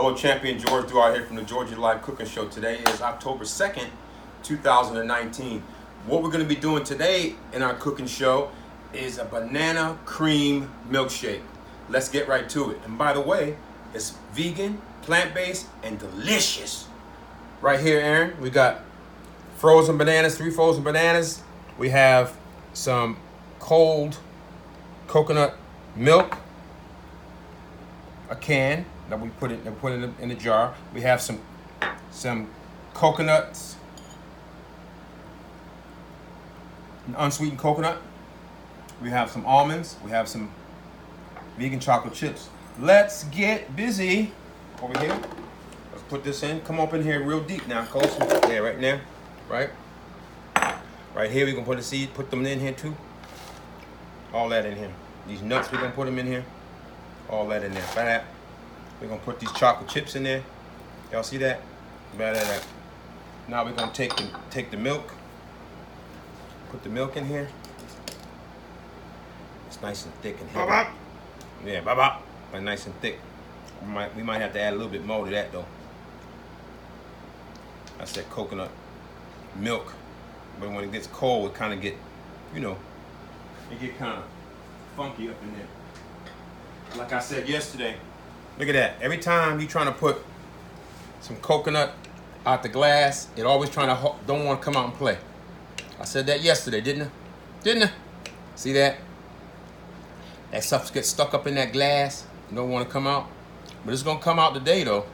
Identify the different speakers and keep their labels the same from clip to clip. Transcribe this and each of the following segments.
Speaker 1: Hello, Champion George Duarte here from the Georgia Live Cooking Show. Today is October 2nd, 2019. What we're going to be doing today in our cooking show is a banana cream milkshake. Let's get right to it. And by the way, it's vegan, plant-based, and delicious. Right here, Aaron, we got frozen bananas, 3 frozen bananas. We have some cold coconut milk, a can that we put in the jar. We have some coconuts, an unsweetened coconut. We have some almonds. We have some vegan chocolate chips. Let's get busy over here. Let's put this in. Come up in here real deep now, close. Yeah, right now, right here. We're gonna put the seed. Put them in here too. All that in here. These nuts, we're gonna put them in here. All that in there. Bad. We're gonna put these chocolate chips in there. Y'all see that? Bad. Now we're gonna take the milk. Put the milk in here. It's nice and thick and heavy. Bop. Yeah, bop. But nice and thick. We might have to add a little bit more to that though. That's that coconut milk. But when it gets cold, it kind of get, it get kind of funky up in there. Like I said yesterday, look at that. Every time you're trying to put some coconut out the glass, it always don't want to come out and play. I said that yesterday, didn't I? See that? That stuff gets stuck up in that glass. You don't want to come out. But it's gonna come out today though.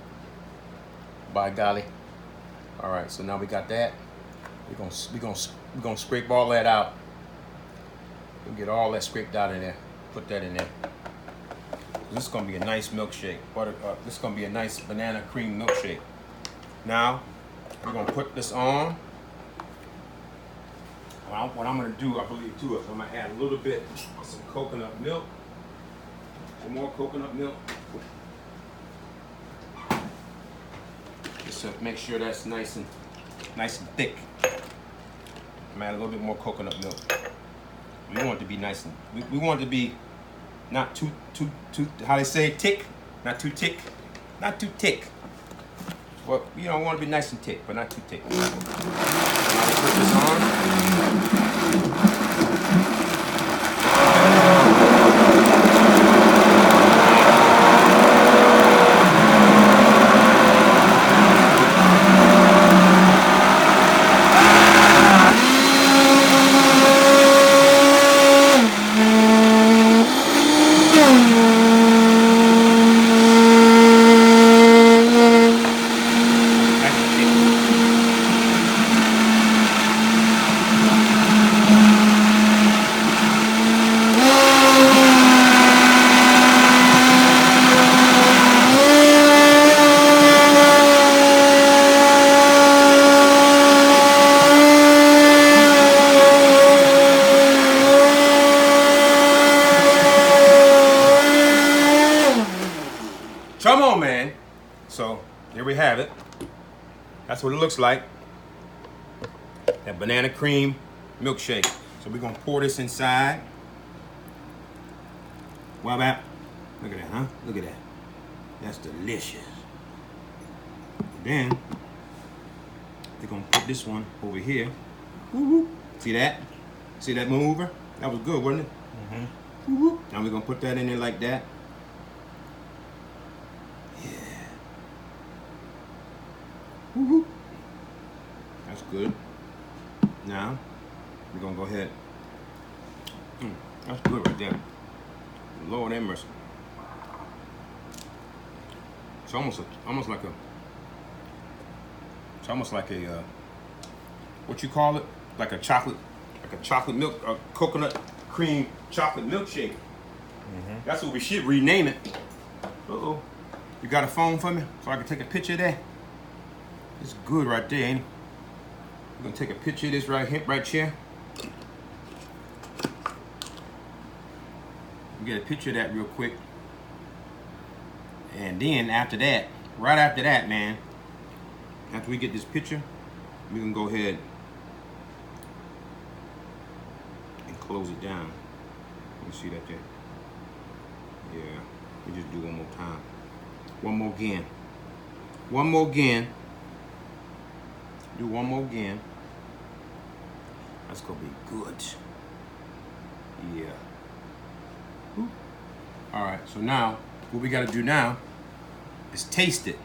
Speaker 1: By golly. All right, so now we got that. We're gonna scrape all that out. We'll get all that scraped out of there. Put that in there. This is gonna be a nice milkshake. This is gonna be a nice banana cream milkshake. Now we're gonna put this on. What I'm gonna do, I believe too, is I'm gonna add a little bit of some coconut milk. Some more coconut milk. Just to make sure that's nice and thick. I'm gonna add a little bit more coconut milk. We want it to be nice and we want it to be not too how they say thick, not too thick. Well, want to be nice and thick, but not too thick. Now we put this on. Come on, man. So here we have it. That's what it looks like. That banana cream milkshake. So we're gonna pour this inside. Wow, that. Look at that, huh? Look at that. That's delicious. Then we're gonna put this one over here. Woo-hoo. See that? See that mover? That was good, wasn't it? Mm-hmm. Woo-hoo. Now we're gonna put that in there like that. Woo-hoo. That's good. Now we're gonna go ahead. That's good right there. Lord have mercy. It's almost like a what you call it? Like a chocolate milk, coconut cream chocolate milkshake. Mm-hmm. That's what we should rename it. Uh-oh. You got a phone for me so I can take a picture of that? It's good right there, ain't it? I'm gonna take a picture of this right here. Get a picture of that real quick. And then after that, right after that, man, after we get this picture, we can go ahead and close it down. Let me see that there. Yeah, we just do one more time. One more again. One more again. Do one more again. That's gonna be good. Yeah. Whew. All right, so now, what we gotta do now is taste it.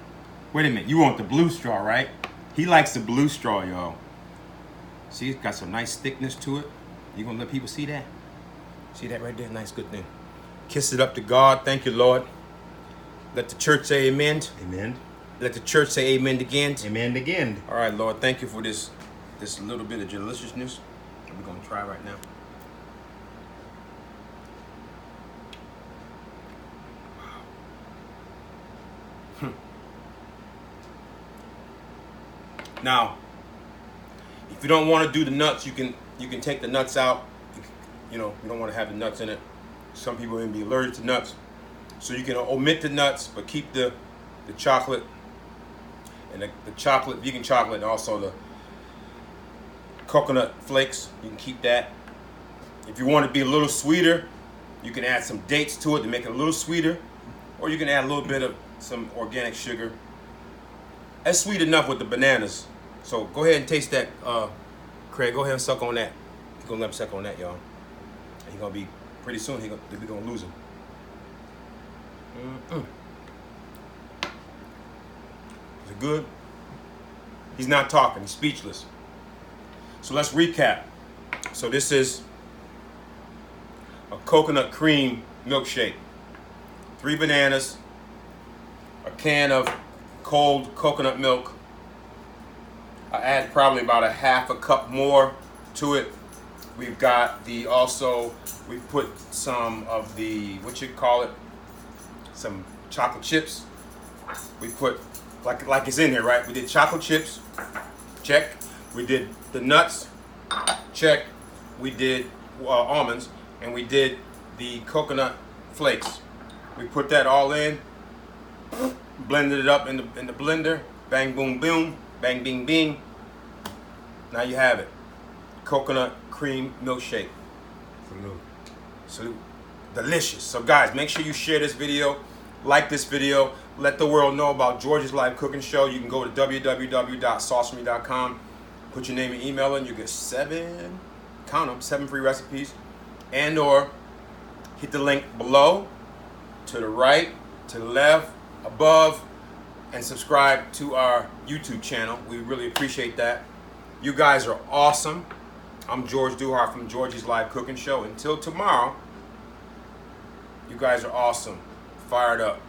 Speaker 1: Wait a minute, you want the blue straw, right? He likes the blue straw, y'all. See, it's got some nice thickness to it. You gonna let people see that? See that right there? Nice, good thing. Kiss it up to God. Thank you, Lord. Let the church say amen.
Speaker 2: Amen.
Speaker 1: Let the church say amen again.
Speaker 2: Amen again.
Speaker 1: All right, Lord, thank you for this little bit of deliciousness that we're gonna try right now. Now, if you don't want to do the nuts, you can take the nuts out. You know, you don't want to have the nuts in it. Some people may be allergic to nuts, so you can omit the nuts, but keep the chocolate and the chocolate, vegan chocolate, and also the coconut flakes. You can keep that. If you want to be a little sweeter, you can add some dates to it to make it a little sweeter, or you can add a little bit of some organic sugar. That's sweet enough with the bananas. So go ahead and taste that, Craig. Go ahead and suck on that. He's gonna let him suck on that, y'all. He's gonna be pretty soon. We're gonna lose him. Is it good? He's not talking. He's speechless. So let's recap. So this is a coconut cream milkshake. 3 bananas, a can of cold coconut milk. I add probably about a half a cup more to it. We've got we put some of the, some chocolate chips. We put, like it's in here, right? We did chocolate chips, check. We did the nuts, check. We did almonds, and we did the coconut flakes. We put that all in, blended it up in the blender. Bang, boom, boom. Bang, bing, bing. Now you have it. Coconut cream milkshake. Salute. Delicious. So guys, make sure you share this video, like this video, let the world know about George's Live Cooking Show. You can go to www.sauceme.com, put your name and email in, you get 7 free recipes, and or hit the link below, to the right, to the left, above, and subscribe to our YouTube channel. We really appreciate that. You guys are awesome. I'm George Duhart from George's Live Cooking Show. Until tomorrow, you guys are awesome. Fired up.